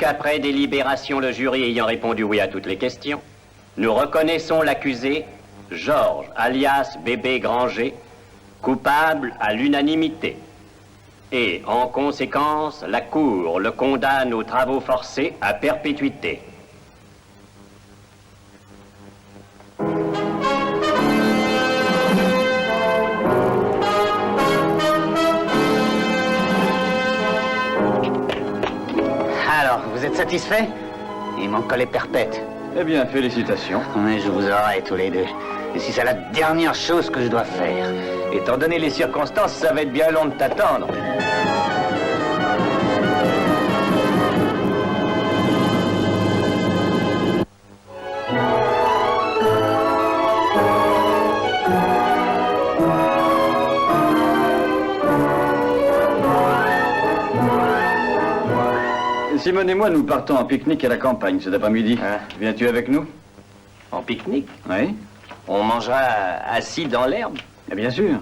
qu'après délibération, le jury ayant répondu oui à toutes les questions, nous reconnaissons l'accusé, Georges, alias Bébé Granger, coupable à l'unanimité. Et, en conséquence, la Cour le condamne aux travaux forcés à perpétuité. Alors, vous êtes satisfait? Il manque que les perpètes. Eh bien, félicitations. Mais je vous aurai tous les deux. Et si c'est la dernière chose que je dois faire. Étant donné les circonstances, ça va être bien long de t'attendre. Simone et moi, nous partons en pique-nique à la campagne cet après-midi. Hein? Viens-tu avec nous? En pique-nique? Oui. On mangera assis dans l'herbe? Eh bien sûr.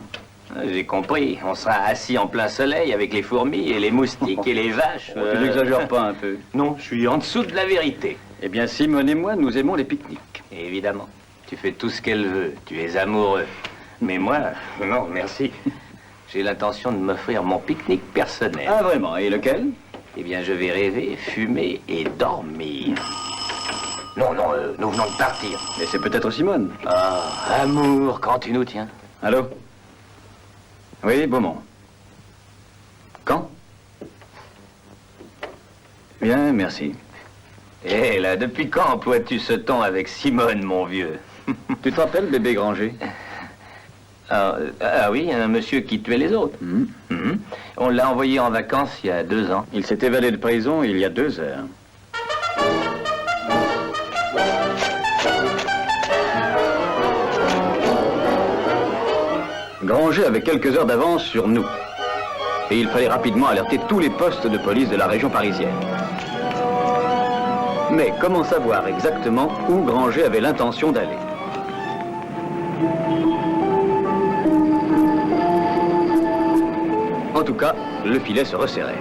J'ai compris. On sera assis en plein soleil avec les fourmis et les moustiques et les vaches. Tu n'exagères pas un peu. Non, je suis en dessous de la vérité. Eh bien, Simone et moi, nous aimons les pique-niques. Et évidemment, tu fais tout ce qu'elle veut. Tu es amoureux. Mais moi, non, merci. J'ai l'intention de m'offrir mon pique-nique personnel. Ah, vraiment? Et lequel? Eh bien, je vais rêver, fumer et dormir. Non, non, nous venons de partir. Mais c'est peut-être Simone. Ah, amour, quand tu nous tiens. Allô? Oui, Beaumont. Quand? Bien, merci. Eh là, depuis quand emploies-tu ce ton avec Simone, mon vieux? Tu te rappelles, Bébé Granger? Ah oui, un monsieur qui tuait les autres. Mhm. On l'a envoyé en vacances il y a 2 ans. Il s'est évadé de prison il y a 2 heures. Granger avait quelques heures d'avance sur nous. Et il fallait rapidement alerter tous les postes de police de la région parisienne. Mais comment savoir exactement où Granger avait l'intention d'aller? En tout cas, le filet se resserrait.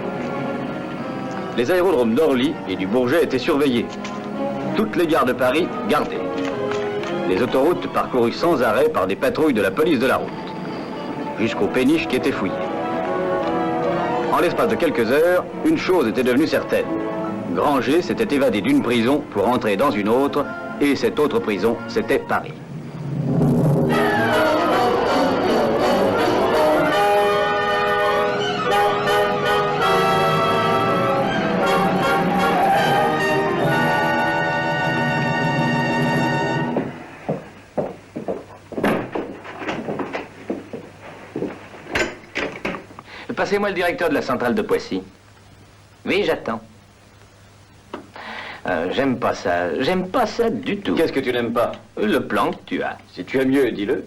Les aérodromes d'Orly et du Bourget étaient surveillés. Toutes les gares de Paris gardées. Les autoroutes parcourues sans arrêt par des patrouilles de la police de la route. Jusqu'aux péniches qui étaient fouillées. En l'espace de quelques heures, une chose était devenue certaine. Granger s'était évadé d'une prison pour entrer dans une autre, et cette autre prison, c'était Paris. Passez-moi le directeur de la centrale de Poissy. Oui, j'attends. J'aime pas ça. J'aime pas ça du tout. Qu'est-ce que tu n'aimes pas? Le plan que tu as. Si tu as mieux, dis-le.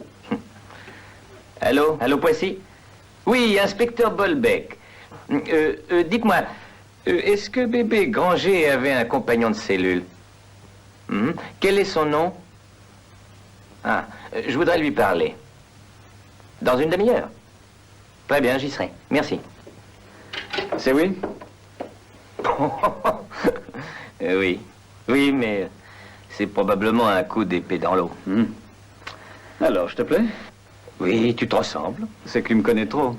Allô? Allô, Poissy? Oui, inspecteur Bolbec. Dites-moi, est-ce que bébé Granger avait un compagnon de cellule? Quel est son nom? Ah, je voudrais lui parler. Dans une demi-heure? Très bien, j'y serai. Merci. C'est oui? Oui. Oui, mais c'est probablement un coup d'épée dans l'eau. Alors, je te plais? Oui, tu te ressembles. C'est que tu me connais trop.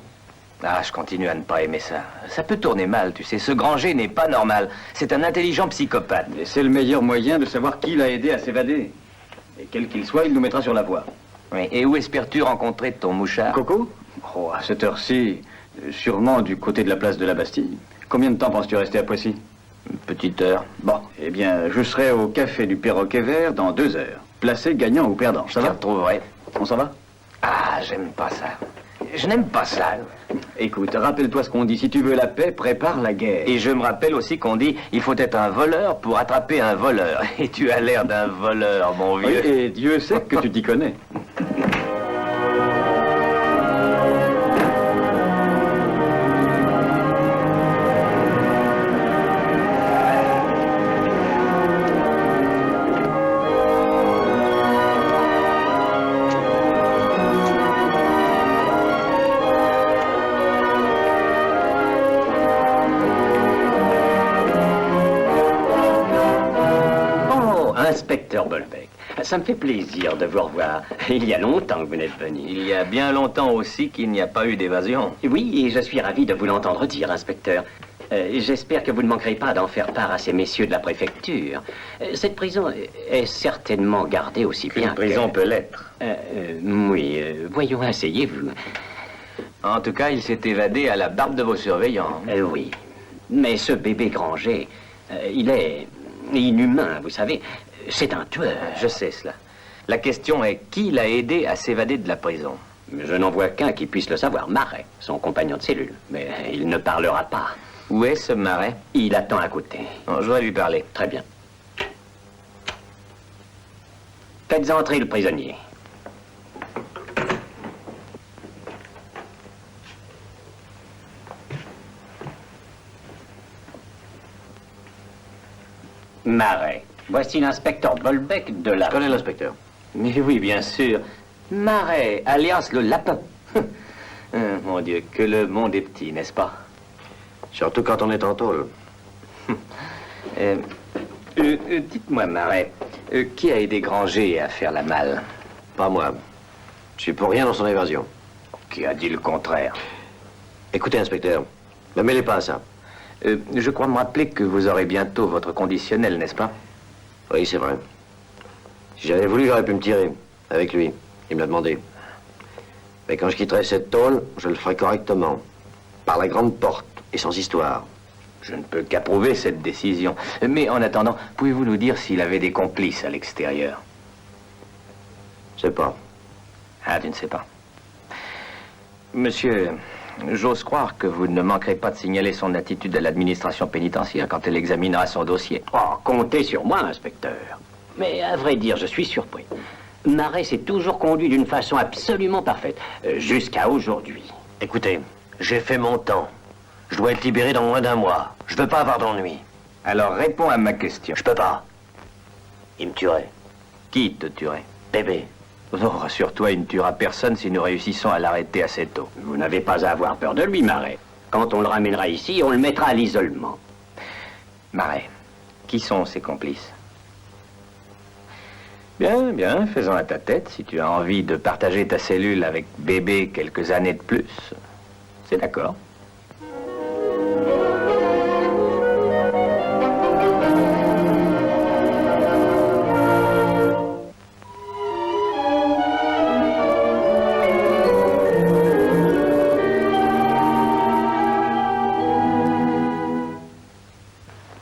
Ah, je continue à ne pas aimer ça. Ça peut tourner mal, tu sais. Ce Granger n'est pas normal. C'est un intelligent psychopathe. Et c'est le meilleur moyen de savoir qui l'a aidé à s'évader. Et quel qu'il soit, il nous mettra sur la voie. Oui. Et où espères-tu rencontrer ton mouchard? Coco? Oh, à cette heure-ci, sûrement du côté de la place de la Bastille. Combien de temps penses-tu rester à Poissy? Une petite heure. Bon, eh bien, je serai au café du Perroquet Vert dans 2 heures. Placé gagnant ou perdant, ça Je te va? retrouverai. On s'en va? Ah, j'aime pas ça. Je n'aime pas ça. Écoute, rappelle-toi ce qu'on dit. Si tu veux la paix, prépare la guerre. Et je me rappelle aussi qu'on dit il faut être un voleur pour attraper un voleur. Et tu as l'air d'un voleur, mon Oui, vieux. et Dieu sait que tu t'y connais. inspecteur Bolbec. Ça me fait plaisir de vous revoir. Il y a longtemps que vous n'êtes venu. Il y a bien longtemps aussi qu'il n'y a pas eu d'évasion. Oui, et je suis ravi de vous l'entendre dire, inspecteur. J'espère que vous ne manquerez pas d'en faire part à ces messieurs de la préfecture. Cette prison est certainement gardée aussi bien Une prison peut l'être. Oui, voyons, asseyez-vous. En tout cas, il s'est évadé à la barbe de vos surveillants. Oui, mais ce bébé Granger, il est inhumain, vous savez. C'est un tueur. Je sais cela. La question est qui l'a aidé à s'évader de la prison? Je n'en vois qu'un qui puisse le savoir, Marais, son compagnon de cellule. Mais il ne parlera pas. Où est ce Marais? Il attend à côté. Bon, je voudrais lui parler. Très bien. Faites entrer le prisonnier. Marais. Voici l'inspecteur Bolbec de la... Je connais l'inspecteur. Mais oui, bien sûr. Marais, alias le lapin. Mon Dieu, que le monde est petit, n'est-ce pas? Surtout quand on est en tôle. Dites-moi, Marais, qui a aidé Granger à faire la malle? Pas moi. Je suis pour rien dans son évasion. Qui a dit le contraire? Écoutez, inspecteur, ne mêlez pas à ça. Je crois me rappeler que vous aurez bientôt votre conditionnel, n'est-ce pas? Oui, c'est vrai. Si j'avais voulu, j'aurais pu me tirer. Avec lui. Il me l'a demandé. Mais quand je quitterai cette tôle, je le ferai correctement. Par la grande porte et sans histoire. Je ne peux qu'approuver cette décision. Mais en attendant, pouvez-vous nous dire s'il avait des complices à l'extérieur? Je sais pas. Ah, tu ne sais pas. Monsieur, j'ose croire que vous ne manquerez pas de signaler son attitude à l'administration pénitentiaire quand elle examinera son dossier. Oh, comptez sur moi, inspecteur. Mais à vrai dire, je suis surpris. Marais s'est toujours conduit d'une façon absolument parfaite, jusqu'à aujourd'hui. Écoutez, j'ai fait mon temps. Je dois être libéré dans moins d'un mois. Je veux pas avoir d'ennui. Alors réponds à ma question. Je peux pas. Il me tuerait. Qui te tuerait? Bébé. Non, rassure-toi, il ne tuera personne si nous réussissons à l'arrêter assez tôt. Vous n'avez pas à avoir peur de lui, Marais. Quand on le ramènera ici, on le mettra à l'isolement. Marais, qui sont ses complices? Bien, bien, faisons à ta tête. Si tu as envie de partager ta cellule avec Bébé quelques années de plus, c'est d'accord.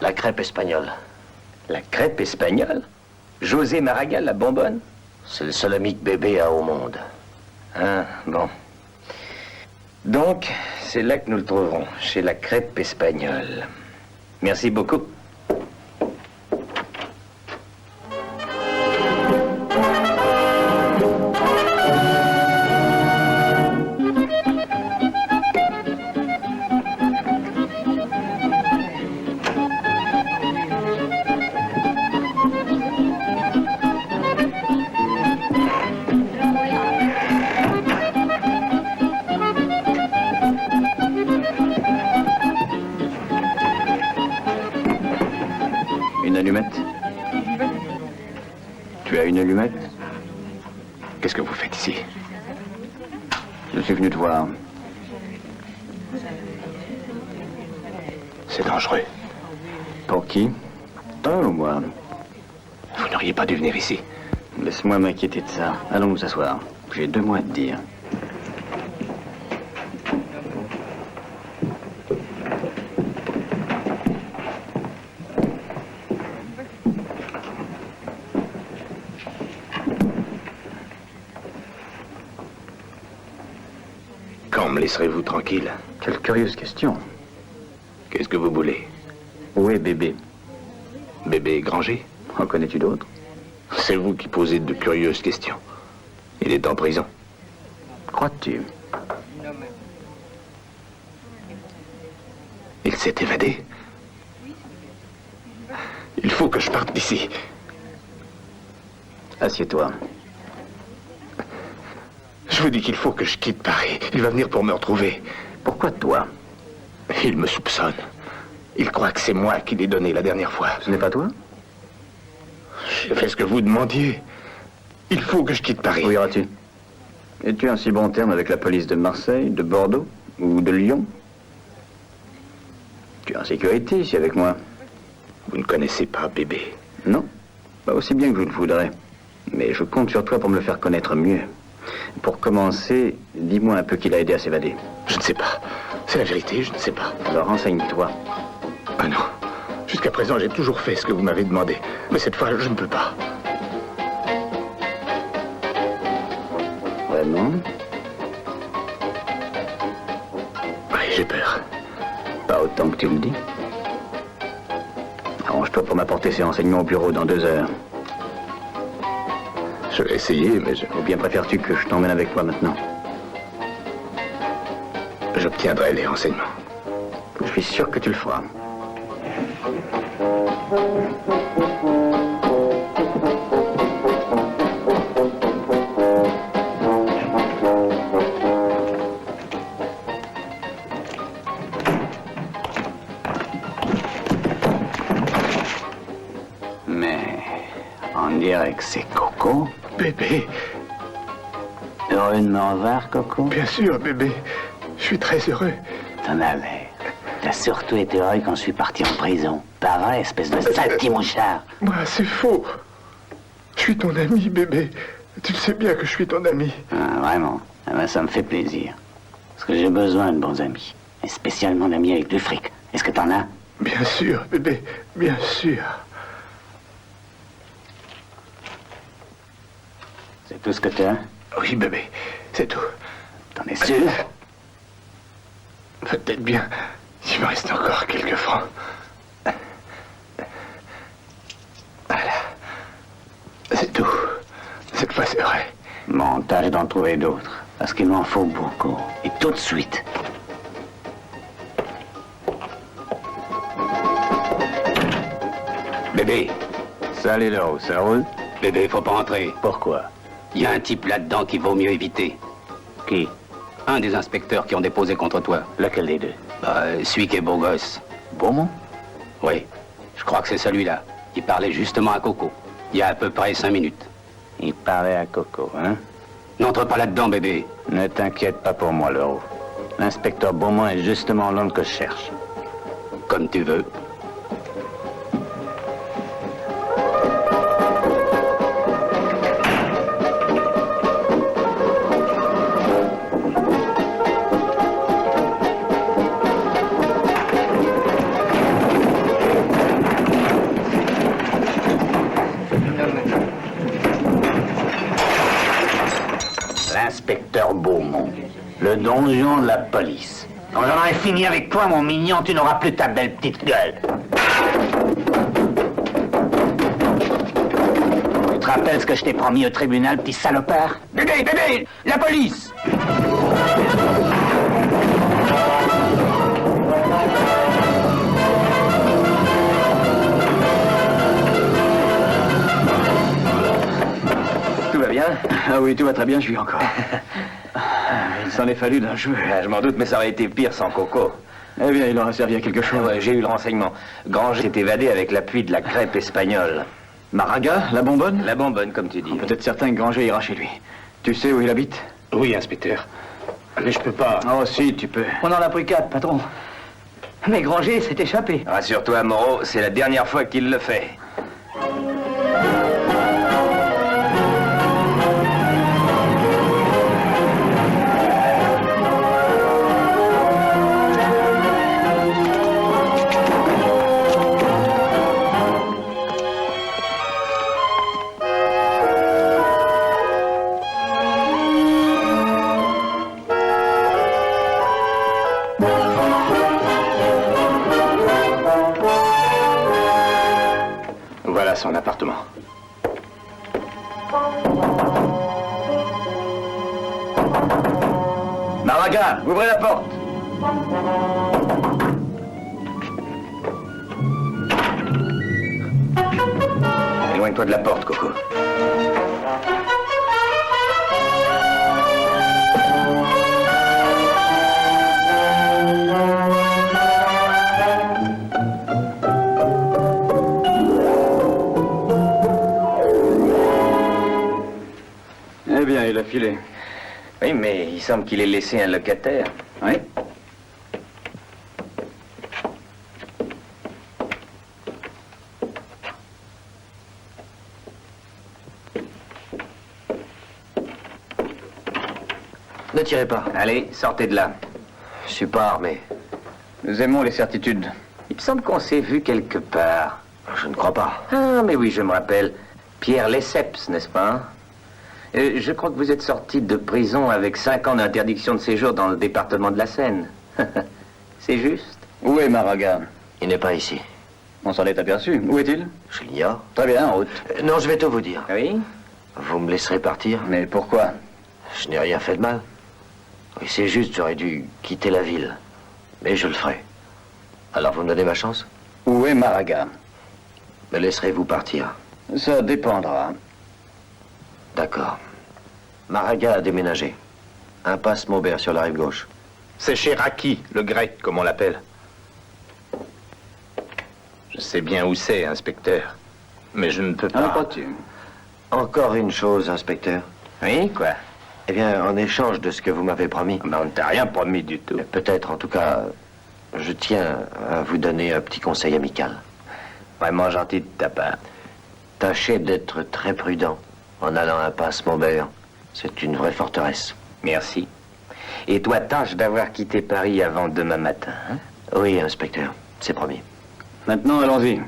La crêpe espagnole. La crêpe espagnole? José Maragall, la bonbonne? C'est le seul ami que Bébé a au monde. Ah, bon. Donc, c'est là que nous le trouverons, chez la crêpe espagnole. Merci beaucoup. Une allumette? Tu as une allumette? Qu'est-ce que vous faites ici? Je suis venu te voir. C'est dangereux. Pour qui? Toi ou moi? Vous n'auriez pas dû venir ici. Laisse-moi m'inquiéter de ça. Allons nous asseoir. J'ai 2 mots à te dire. Quand me laisserez-vous tranquille? Quelle curieuse question. Qu'est-ce que vous voulez? Où est Bébé? Bébé Granger? En connais-tu d'autres? C'est vous qui posez de curieuses questions. Il est en prison. Crois-tu? Il s'est évadé. Il faut que je parte d'ici. Assieds-toi. Je vous dis qu'il faut que je quitte Paris. Il va venir pour me retrouver. Pourquoi toi? Il me soupçonne. Il croit que c'est moi qui l'ai donné la dernière fois. Ce n'est pas toi? J'ai fait ce que vous demandiez. Il faut que je quitte Paris. Où iras-tu? Es-tu en si bon terme avec la police de Marseille, de Bordeaux ou de Lyon? Tu es en sécurité ici avec moi. Vous ne connaissez pas bébé. Non, pas aussi bien que je le voudrais. Mais je compte sur toi pour me le faire connaître mieux. Pour commencer, dis-moi un peu qui l'a aidé à s'évader. Je ne sais pas. C'est la vérité, je ne sais pas. Alors renseigne-toi. Ah non. Jusqu'à présent, j'ai toujours fait ce que vous m'avez demandé. Mais cette fois, je ne peux pas. Vraiment? Oui, j'ai peur. Pas autant que tu le dis. Arrange-toi pour m'apporter ces renseignements au bureau dans 2 heures. Je vais essayer, mais Ou bien préfères-tu que je t'emmène avec toi maintenant? j'obtiendrai les renseignements. Je suis sûr que tu le feras. Mais on dirait que c'est Coco. Bébé, Heureux de me revoir, Coco? bien sûr, bébé. Je suis très heureux. T'en as l'air. T'as surtout été heureux quand je suis parti en prison. Pas vrai, espèce de sale petit mouchard? Moi, c'est faux. Je suis ton ami, bébé. Tu le sais bien que je suis ton ami. Ah, vraiment? Ah ben, ça me fait plaisir. Parce que j'ai besoin de bons amis. Et spécialement d'amis avec du fric. Est-ce que t'en as? Bien sûr, bébé. Bien sûr. C'est tout ce que t'as? Oui, bébé. C'est tout. T'en es sûr? Peut-être bien. Il me reste encore quelques francs. Voilà. C'est tout. Cette fois, c'est vrai. Bon, tâche d'en trouver d'autres. Parce qu'il m'en faut beaucoup. Et tout de suite. Bébé, Salut là-haut, ça roule? bébé, faut pas entrer. Pourquoi? Il y a un type là-dedans qu'il vaut mieux éviter. Qui? Un des inspecteurs qui ont déposé contre toi. Lequel des deux? Celui qui est beau gosse. Beaumont? Oui, je crois que c'est celui-là. Il parlait justement à Coco. Il y a à peu près 5 minutes. Il parlait à Coco, hein? N'entre pas là-dedans, bébé. Ne t'inquiète pas pour moi, Leroux. L'inspecteur Beaumont est justement l'homme que je cherche. Comme tu veux. L'inspecteur Beaumont, le donjon de la police. Quand j'en aurai fini avec toi, mon mignon, tu n'auras plus ta belle petite gueule. Tu te rappelles ce que je t'ai promis au tribunal, petit salopard? Bébé, bébé, la police! Tout va bien? Ah oui, tout va très bien, je vis encore. Il s'en est fallu d'un jeu. Je m'en doute, mais ça aurait été pire sans Coco. Eh bien, il aura servi à quelque chose. Ouais, j'ai eu le renseignement. Granger s'est évadé avec l'appui de la crêpe espagnole. Maraga, la bonbonne? La bonbonne, comme tu dis. Peut-être certain que Granger ira chez lui. Tu sais où il habite? Oui, inspecteur. Mais je peux pas. Oh, si, tu peux. On en a pris 4, patron. Mais Granger s'est échappé. Rassure-toi, Moreau, c'est la dernière fois qu'il le fait. Voilà son appartement. Maraga, ouvrez la porte. Éloigne-toi de la porte, Coco. filer. Oui, mais il semble qu'il ait laissé un locataire. Oui. Ne tirez pas. Allez, sortez de là. Je suis pas armé. Nous aimons les certitudes. Il me semble qu'on s'est vu quelque part. Je ne crois pas. Ah, mais oui, je me rappelle. Pierre Lesseps, n'est-ce pas? Je crois que vous êtes sorti de prison avec 5 ans d'interdiction de séjour dans le département de la Seine. C'est juste? Où est Maraga? Il n'est pas ici. On s'en est aperçu. Où est-il? Je l'ignore. Très bien, en route. Non, je vais tout vous dire. Oui? Vous me laisserez partir? Mais pourquoi? Je n'ai rien fait de mal. Oui, c'est juste, j'aurais dû quitter la ville. Mais je le ferai. Alors vous me donnez ma chance? Où est Maraga? Me laisserez-vous partir? Ça dépendra. D'accord. Maraga a déménagé. Impasse Maubert sur la rive gauche. C'est chez Raki, le grec, comme on l'appelle. Je sais bien où c'est, inspecteur. Mais je ne peux Ah, pas. crois-tu? Encore une chose, inspecteur. Oui, quoi? Eh bien, en échange de ce que vous m'avez promis, Mais on ne t'a rien promis du tout. peut-être, en tout cas, je tiens à vous donner un petit conseil amical. Vraiment gentil de ta part. Tâchez d'être très prudent en allant à Impasse Maubert. C'est une vraie forteresse. Merci. Et toi, tâche d'avoir quitté Paris avant demain matin, hein? Oui, inspecteur, c'est promis. Maintenant, allons-y.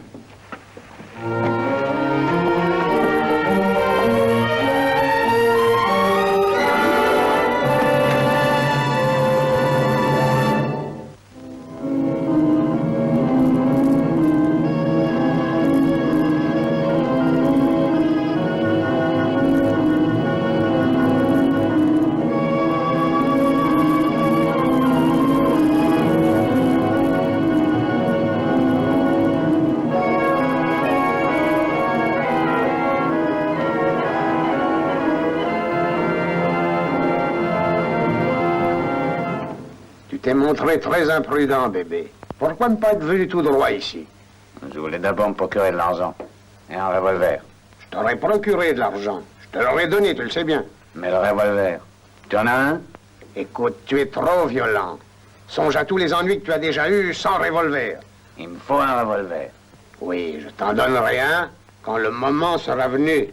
Tu t'es montré très imprudent, bébé. Pourquoi ne pas être venu tout droit ici? Je voulais d'abord me procurer de l'argent. Et un revolver. Je t'aurais procuré de l'argent. Je te l'aurais donné, tu le sais bien. Mais le revolver, tu en as un? Écoute, tu es trop violent. Songe à tous les ennuis que tu as déjà eus sans revolver. Il me faut un revolver. Oui, je t'en donnerai un quand le moment sera venu.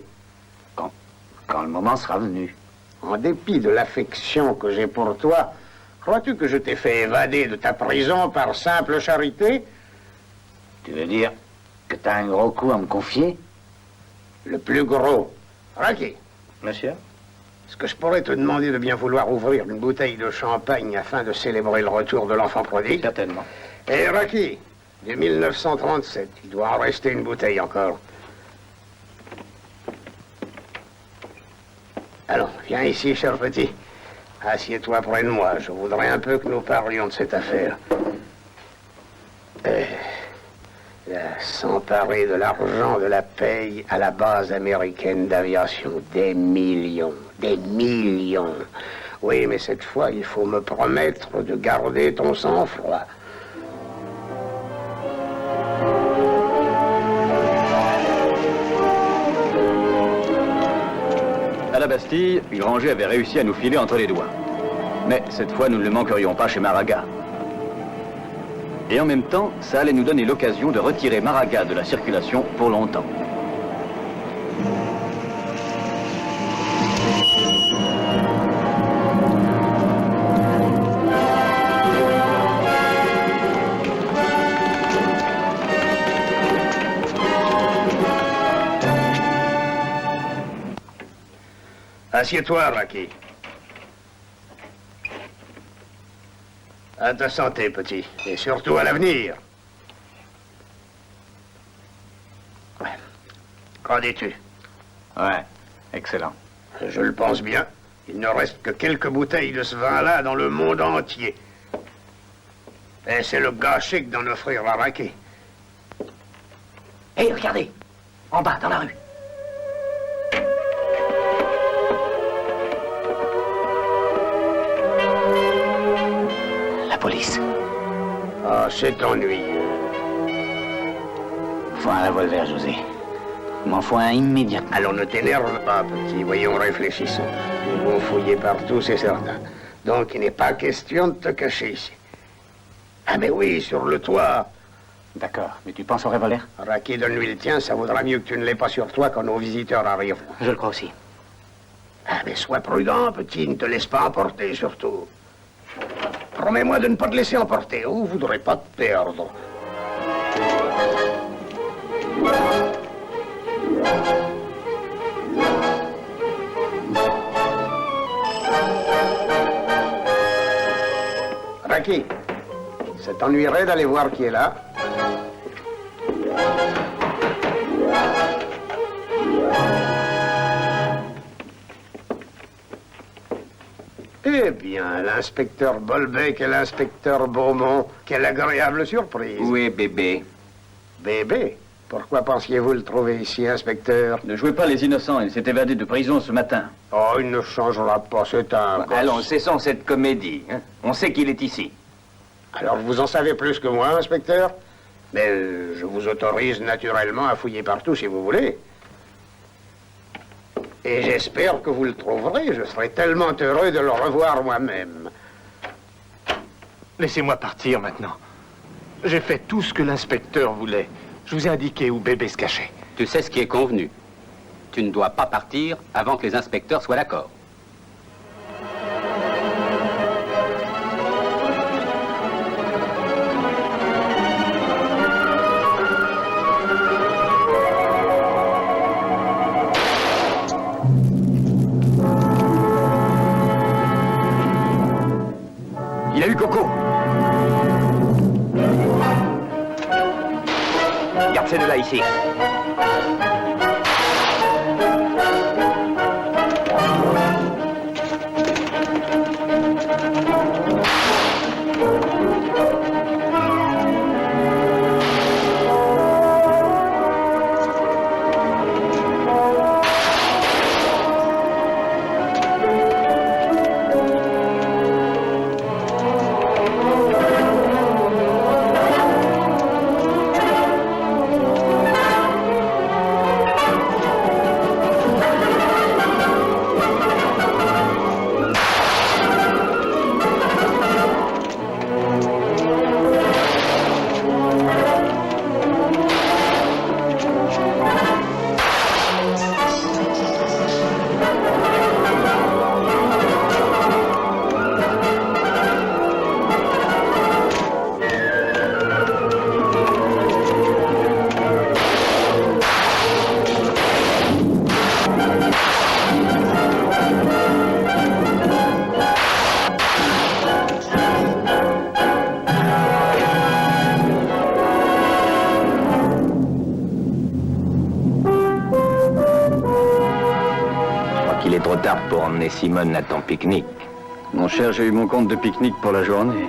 Quand le moment sera venu. En dépit de l'affection que j'ai pour toi, crois-tu que je t'ai fait évader de ta prison par simple charité? Tu veux dire que t'as un gros coup à me confier? Le plus gros. Raki, Monsieur? est-ce que je pourrais te demander de bien vouloir ouvrir une bouteille de champagne afin de célébrer le retour de l'enfant prodigue? Certainement. Et Raki, de 1937, il doit en rester une bouteille encore. Allons, viens ici, cher petit. Assieds-toi près de moi. Je voudrais un peu que nous parlions de cette affaire. S'emparer de l'argent de la paye à la base américaine d'aviation. Des millions. Des millions. Oui, mais cette fois, il faut me promettre de garder ton sang-froid. À la Bastille, Granger avait réussi à nous filer entre les doigts. Mais cette fois, nous ne le manquerions pas chez Maraga. Et en même temps, ça allait nous donner l'occasion de retirer Maraga de la circulation pour longtemps. Assieds-toi, Raki. À ta santé, petit. Et surtout à l'avenir. Ouais. Qu'en dis-tu? Ouais, excellent. Je le pense bien. Il ne reste que quelques bouteilles de ce vin-là dans le monde entier. Et c'est le gars chic d'en offrir à Raki. Hé, regardez! En bas, dans la rue. La police. Ah, c'est ennuyeux. Faut un revolver, José. Il m'en faut un immédiatement. Alors ne t'énerve pas, petit. Voyons, réfléchissons. Ils vont fouiller partout, c'est certain. Donc il n'est pas question de te cacher ici. Ah mais oui, sur le toit. D'accord, mais tu penses au revolver? Raki, donne-lui le tien, ça vaudra mieux que tu ne l'aies pas sur toi quand nos visiteurs arrivent. Je le crois aussi. Ah mais sois prudent, petit, ne te laisse pas emporter surtout. Promets-moi de ne pas te laisser emporter, ou vous voudrez pas te perdre. Raki, ça t'ennuierait d'aller voir qui est là? Eh bien, l'inspecteur Bolbec et l'inspecteur Beaumont, quelle agréable surprise. Où est bébé? Bébé? Pourquoi pensiez-vous le trouver ici, inspecteur? Ne jouez pas les innocents, il s'est évadé de prison ce matin. Oh, il ne changera pas, c'est un gosse. Allons, cessons cette comédie. Hein. On sait qu'il est ici. Alors, vous en savez plus que moi, inspecteur? Mais je vous autorise naturellement à fouiller partout si vous voulez. Et j'espère que vous le trouverez. Je serai tellement heureux de le revoir moi-même. Laissez-moi partir maintenant. J'ai fait tout ce que l'inspecteur voulait. Je vous ai indiqué où bébé se cachait. Tu sais ce qui est convenu. Tu ne dois pas partir avant que les inspecteurs soient d'accord. Il a eu Coco. Garde ces deux-là ici. Il est trop tard pour emmener Simone à ton pique-nique. Mon cher, j'ai eu mon compte de pique-nique pour la journée.